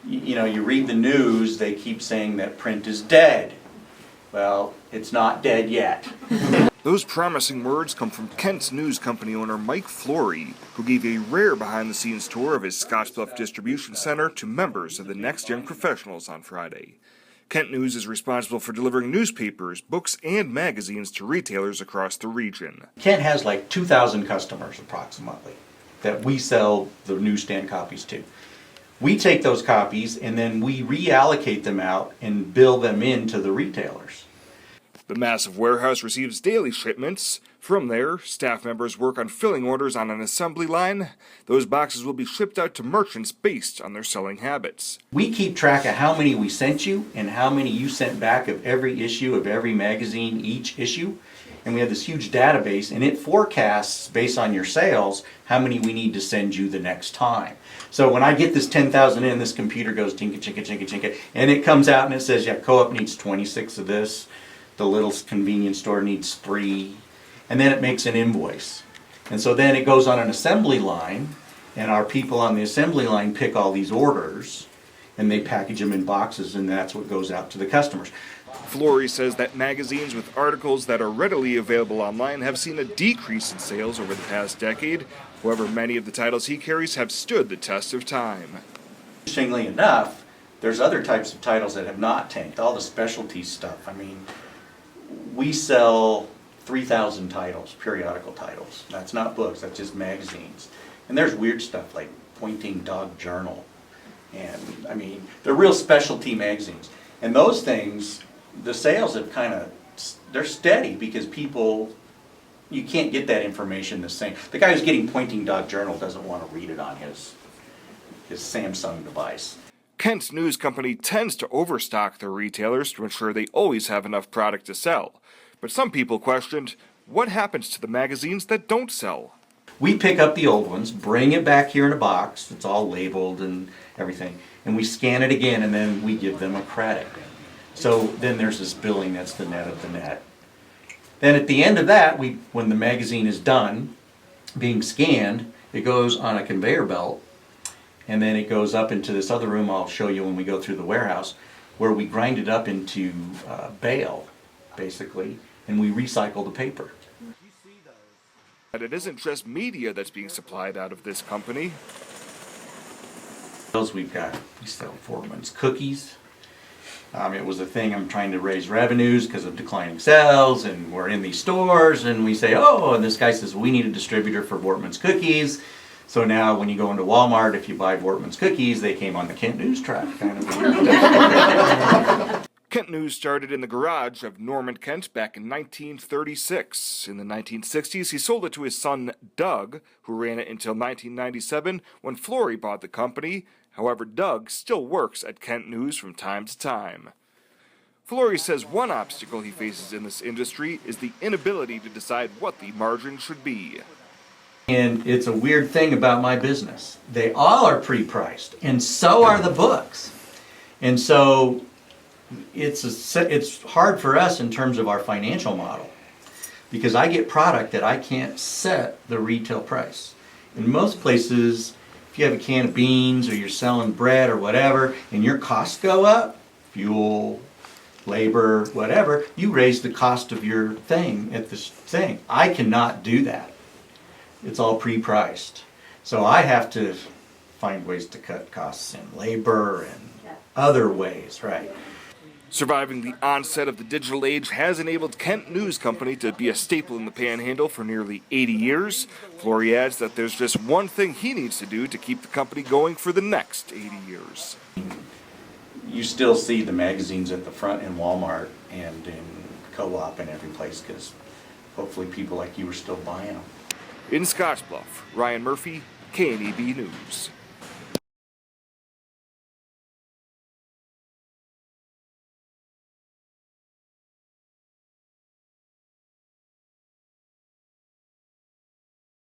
you know, you read the news, they keep saying that print is dead. Well, it's not dead yet. Those promising words come from Kent News Company owner Mike Flori, who gave a rare behind-the-scenes tour of his Scottsbluff distribution center to members of the Next Gen Professionals on Friday. Kent News is responsible for delivering newspapers, books, and magazines to retailers across the region. Kent has like 2,000 customers approximately that we sell the newsstand copies to. We take those copies and then we reallocate them out and bill them into the retailers. The massive warehouse receives daily shipments. From there, staff members work on filling orders on an assembly line. Those boxes will be shipped out to merchants based on their selling habits. We keep track of how many we sent you and how many you sent back of every issue of every magazine, each issue. And we have this huge database, and it forecasts, based on your sales, how many we need to send you the next time. So when I get this 10,000 in, this computer goes tinka, chinka, chinka, chinka, and it comes out and it says, yeah, Co-op needs 26 of this. The little convenience store needs 3, and then it makes an invoice. And so then it goes on an assembly line, and our people on the assembly line pick all these orders, and they package them in boxes, and that's what goes out to the customers. Flori says that magazines with articles that are readily available online have seen a decrease in sales over the past decade. However, many of the titles he carries have stood the test of time. Interestingly enough, there's other types of titles that have not tanked, all the specialty stuff. I mean, we sell 3,000 titles, periodical titles. That's not books, that's just magazines. And there's weird stuff like Pointing Dog Journal. And I mean, they're real specialty magazines. And those things, the sales have they're steady because people, you can't get that information the same. The guy who's getting Pointing Dog Journal doesn't want to read it on his Samsung device. Kent News Company tends to overstock their retailers to ensure they always have enough product to sell. But some people questioned, what happens to the magazines that don't sell? We pick up the old ones, bring it back here in a box, it's all labeled and everything, and we scan it again and then we give them a credit. So then there's this billing that's the net of the net. Then at the end of that, when the magazine is done being scanned, it goes on a conveyor belt, and then it goes up into this other room I'll show you when we go through the warehouse, where we grind it up into bale, basically, and we recycle the paper. But it isn't just media that's being supplied out of this company. We sell Fortman's cookies. It was a thing, I'm trying to raise revenues because of declining sales, and we're in these stores, and we say, oh, and this guy says, we need a distributor for Wortman's cookies. So now when you go into Walmart, if you buy Wortman's cookies, they came on the Kent News truck. Kind of. Kent News started in the garage of Norman Kent back in 1936. In the 1960s, he sold it to his son, Doug, who ran it until 1997 when Flori bought the company. However, Doug still works at Kent News from time to time. Flori says one obstacle he faces in this industry is the inability to decide what the margin should be. And it's a weird thing about my business. They all are pre-priced, and so are the books. And so it's hard for us in terms of our financial model, because I get product that I can't set the retail price. In most places, if you have a can of beans or you're selling bread or whatever, and your costs go up, fuel, labor, whatever, you raise the cost of your thing at this thing. I cannot do that. It's all pre-priced. So I have to find ways to cut costs in labor and other ways, right? Surviving the onset of the digital age has enabled Kent News Company to be a staple in the Panhandle for nearly 80 years. Flori adds that there's just one thing he needs to do to keep the company going for the next 80 years. You still see the magazines at the front in Walmart and in Co-op and every place, because hopefully people like you are still buying them. In Scottsbluff, Ryan Murphy, KNEB News.